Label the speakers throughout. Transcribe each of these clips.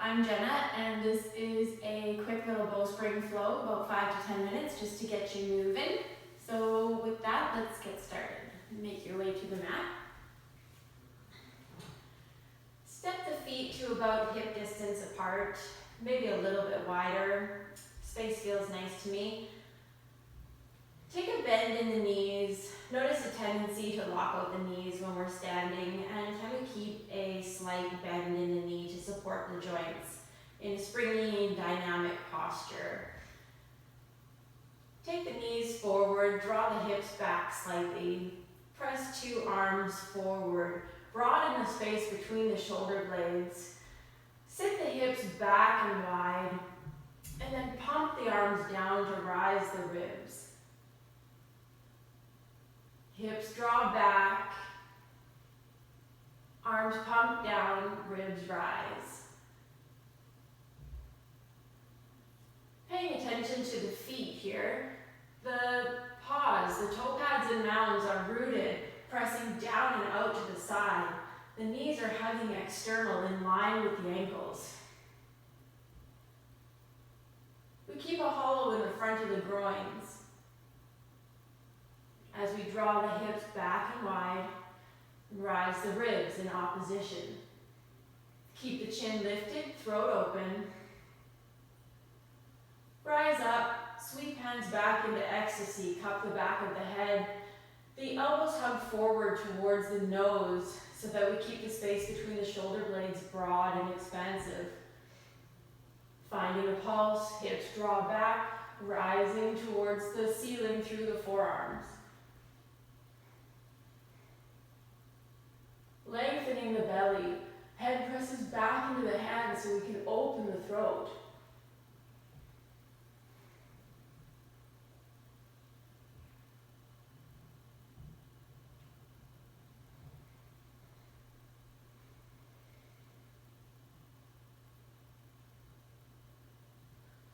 Speaker 1: I'm Jenna, and this is a quick little bowspring flow, about 5 to 10 minutes, just to get you moving. So with that, let's get started. Make your way to the mat. Step the feet to about hip distance apart, maybe a little bit wider. Space feels nice to me. Take a bend in the knees. Notice a tendency to lock out the knees when we're standing, and can we keep a slight bend in the knee to support the joints in a springy, dynamic posture. Take the knees forward, draw the hips back slightly. Press 2 arms forward. Broaden the space between the shoulder blades. Sit the hips back and wide, and then pump the arms down to rise the ribs. Hips draw back, arms pump down, ribs rise. Paying attention to the feet here. The paws, the toe pads and mounds are rooted, pressing down and out to the side. The knees are hugging external in line with the ankles. We keep a hollow in the front of the groins as we draw the hips back and wide and rise the ribs in opposition. Keep the chin lifted, throat open. Rise up, sweep hands back into ecstasy, cup the back of the head. The elbows hug forward towards the nose so that we keep the space between the shoulder blades broad and expansive. Finding a pulse, hips draw back, rising towards the ceiling through the forearms. Lengthening the belly, head presses back into the hands so we can open the throat.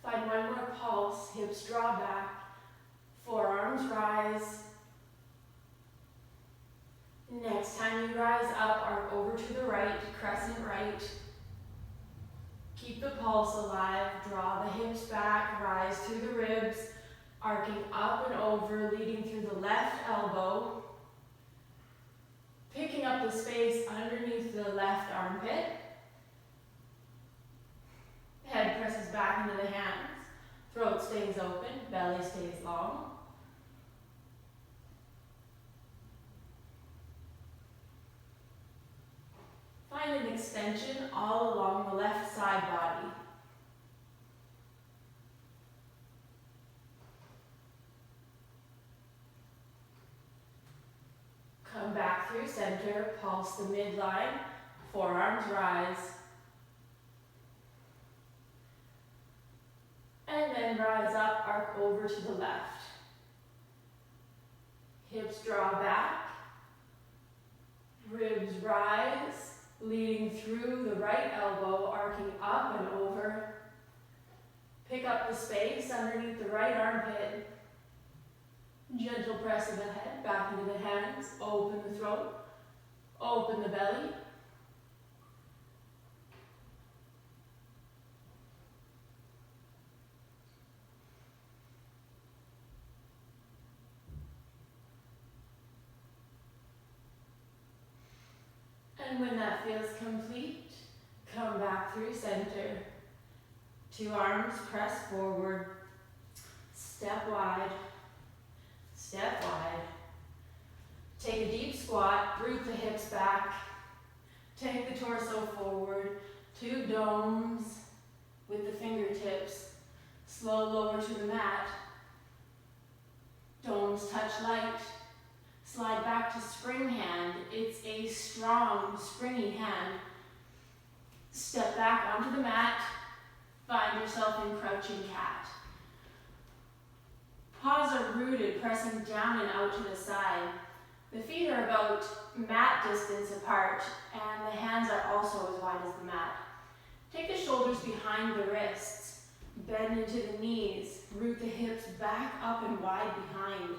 Speaker 1: Find one more pulse, hips draw back, forearms rise. Next time you rise up, arc over to the right, crescent right. Keep the pulse alive, draw the hips back, rise through the ribs, arcing up and over, leading through the left elbow. Picking up the space underneath the left armpit. Head presses back into the hands, throat stays open, belly stays long. Find an extension all along the left side body. Come back through center, pulse the midline, forearms rise. And then rise up, arc over to the left. Hips draw back, ribs rise, leading through the right elbow, arcing up and over. Pick up the space underneath the right armpit. Gentle press of the head back into the hands, open the throat, open the belly. And when that feels complete, come back through center. 2 arms press forward. Step wide. Step wide. Take a deep squat, root the hips back. Take the torso forward. 2 domes with the fingertips. Slow lower to the mat. Domes touch light. Slide back to spring hand. It's a strong, springy hand. Step back onto the mat. Find yourself in crouching cat. Paws are rooted, pressing down and out to the side. The feet are about mat distance apart, and the hands are also as wide as the mat. Take the shoulders behind the wrists. Bend into the knees. Root the hips back up and wide behind.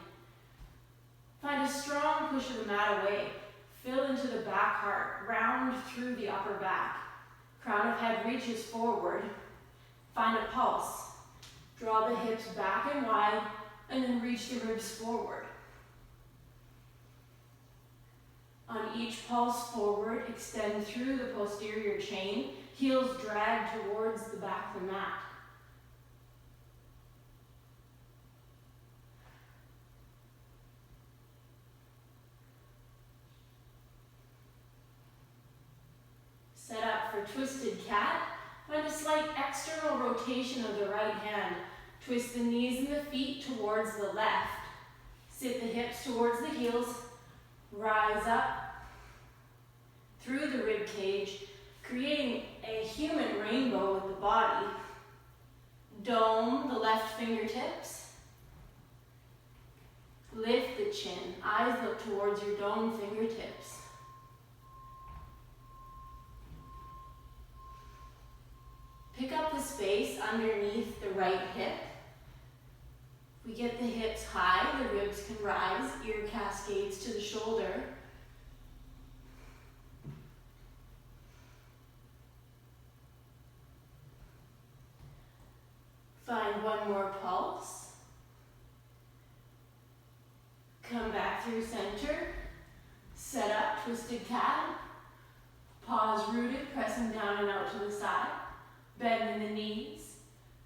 Speaker 1: Find a strong push of the mat away. Fill into the back heart. Round through the upper back. Crown of head reaches forward. Find a pulse. Draw the hips back and wide, and then reach the ribs forward. On each pulse forward, extend through the posterior chain, heels drag towards the back of the mat. Set up for twisted cat. Find a slight external rotation of the right hand. Twist the knees and the feet towards the left. Sit the hips towards the heels. Rise up through the rib cage, creating a human rainbow with the body. Dome the left fingertips. Lift the chin. Eyes look towards your dome fingertips. Pick up the space underneath the right hip. We get the hips high, the ribs can rise, ear cascades to the shoulder. Find one more pulse. Come back through center. Set up, twisted cat. Pause rooted, pressing down and out to the side. Bend in the knees.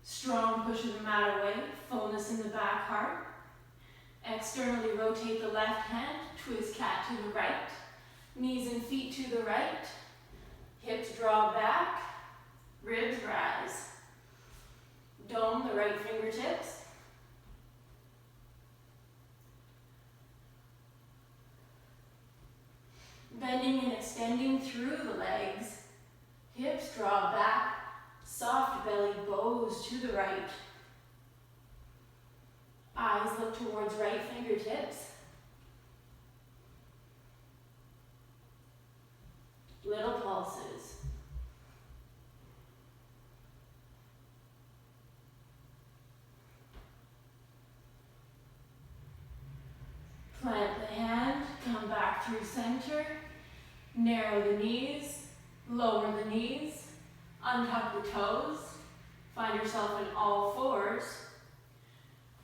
Speaker 1: Strong push of the mat away. Fullness in the back heart. Externally rotate the left hand. Twist cat to the right. Knees and feet to the right. Hips draw back. Ribs rise. Dome the right fingertips. Bending and extending through the legs. Hips draw back. Soft belly bows to the right. Eyes look towards right fingertips. Little pulses. Plant the hand, come back through center. Narrow the knees, lower the knees, untuck the toes. Find yourself in all fours.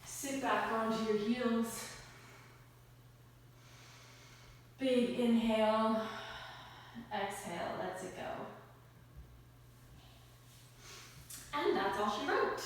Speaker 1: Sit back onto your heels. Big inhale, exhale, lets it go. And that's all she wrote.